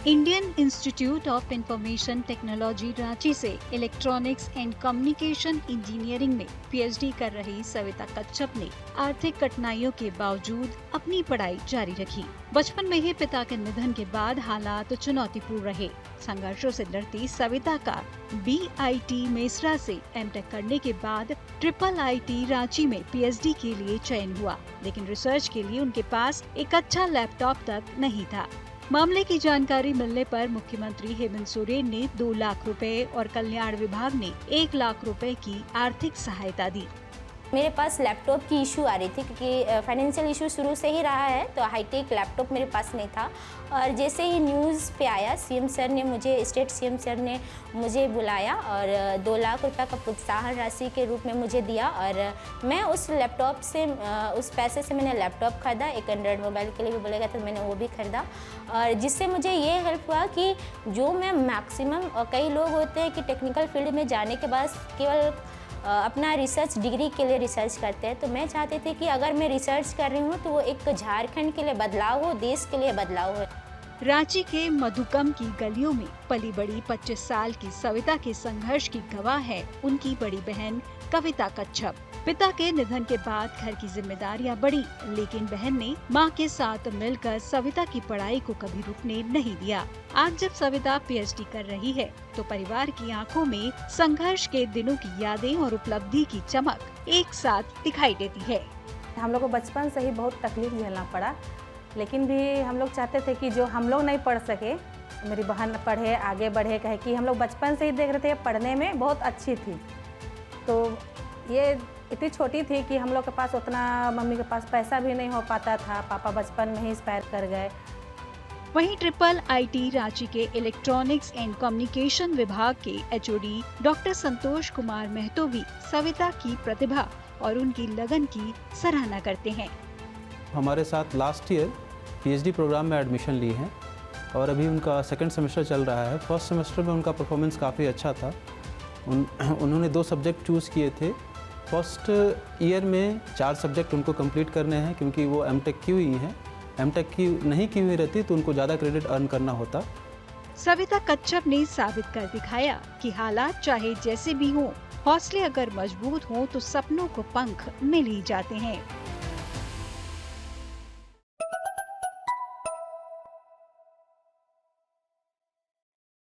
Indian institute of information technology Ranchi से electronics and communication engineering में PhD कर रही सविता कच्छप ने आर्थिक कठिनाइयों के बावजूद अपनी पढ़ाई जारी रखी। बचपन में ही पिता के निधन के बाद हालात चुनौतीपूर्ण रहे। संघर्षों से लड़ती सविता का BIT मेसरा से एमटेक करने के बाद IIIT रांची में पीएचडी के लिए चयन हुआ, लेकिन रिसर्च के लिए उनके पास एक अच्छा लैपटॉप तक नहीं था। मामले की जानकारी मिलने पर मुख्यमंत्री हेमंत सोरेन ने 2 लाख रुपए और कल्याण विभाग ने 1 लाख रुपए की आर्थिक सहायता दी। मेरे पास लैपटॉप की इशू आ रही थी क्योंकि फाइनेंशियल इशू शुरू से ही रहा है, तो हाईटेक लैपटॉप मेरे पास नहीं था। और जैसे ही न्यूज़ पे आया, CM सर ने मुझे स्टेट CM सर ने मुझे बुलाया और 2 लाख रुपए का प्रोत्साहन राशि के रूप में मुझे दिया और मैं उस लैपटॉप से उस पैसे से मैंने लैपटॉप खरीदा। एक एंड्रॉयड मोबाइल के लिए भी बोला गया था, मैंने वो भी खरीदा। और जिससे मुझे ये हेल्प हुआ कि जो मैं मैक्सिमम कई लोग होते हैं कि टेक्निकल फील्ड में जाने के बाद केवल अपना रिसर्च डिग्री के लिए रिसर्च करते हैं, तो मैं चाहती थी कि अगर मैं रिसर्च कर रही हूँ तो वो एक झारखंड के लिए बदलाव हो, देश के लिए बदलाव हो। रांची के मधुकम की गलियों में पली बड़ी 25 साल की सविता के संघर्ष की गवाह है उनकी बड़ी बहन कविता कच्छप। पिता के निधन के बाद घर की जिम्मेदारियां बढ़ी, लेकिन बहन ने मां के साथ मिलकर सविता की पढ़ाई को कभी रुकने नहीं दिया। आज जब सविता पीएचडी कर रही है, तो परिवार की आंखों में संघर्ष के दिनों की यादें और उपलब्धि की चमक एक साथ दिखाई देती है। हम लोग को बचपन से ही बहुत तकलीफ झेलना पड़ा, लेकिन भी हम लोग चाहते थे कि जो हम लोग नहीं पढ़ सके, मेरी बहन पढ़े, आगे बढ़े, कहे कि हम लोग बचपन से ही देख रहे थे पढ़ने में बहुत अच्छी थी। तो ये इतनी छोटी थी कि हम लोग के पास उतना, मम्मी के पास पैसा भी नहीं हो पाता था। पापा बचपन में ही एक्सपायर कर गए। वहीं IIIT रांची के इलेक्ट्रॉनिक्स एंड कम्युनिकेशन विभाग के HOD डॉक्टर संतोष कुमार महतो भी सविता की प्रतिभा और उनकी लगन की सराहना करते हैं। हमारे साथ लास्ट ईयर पीएचडी प्रोग्राम में एडमिशन ली है और अभी उनका 2nd सेमेस्टर चल रहा है। फर्स्ट सेमेस्टर में उनका परफॉर्मेंस काफ़ी अच्छा था। उन्होंने 2 सब्जेक्ट चूज़ किए थे। फर्स्ट ईयर में 4 सब्जेक्ट उनको कंप्लीट करने हैं, क्योंकि वो एमटेक की हुई हैं। एमटेक की नहीं की हुई रहती तो उनको ज़्यादा क्रेडिट अर्न करना होता। सविता कच्छप ने साबित कर दिखाया कि हालात चाहे जैसे भी हों, हौसले अगर मजबूत हों तो सपनों को पंख मिल ही जाते हैं।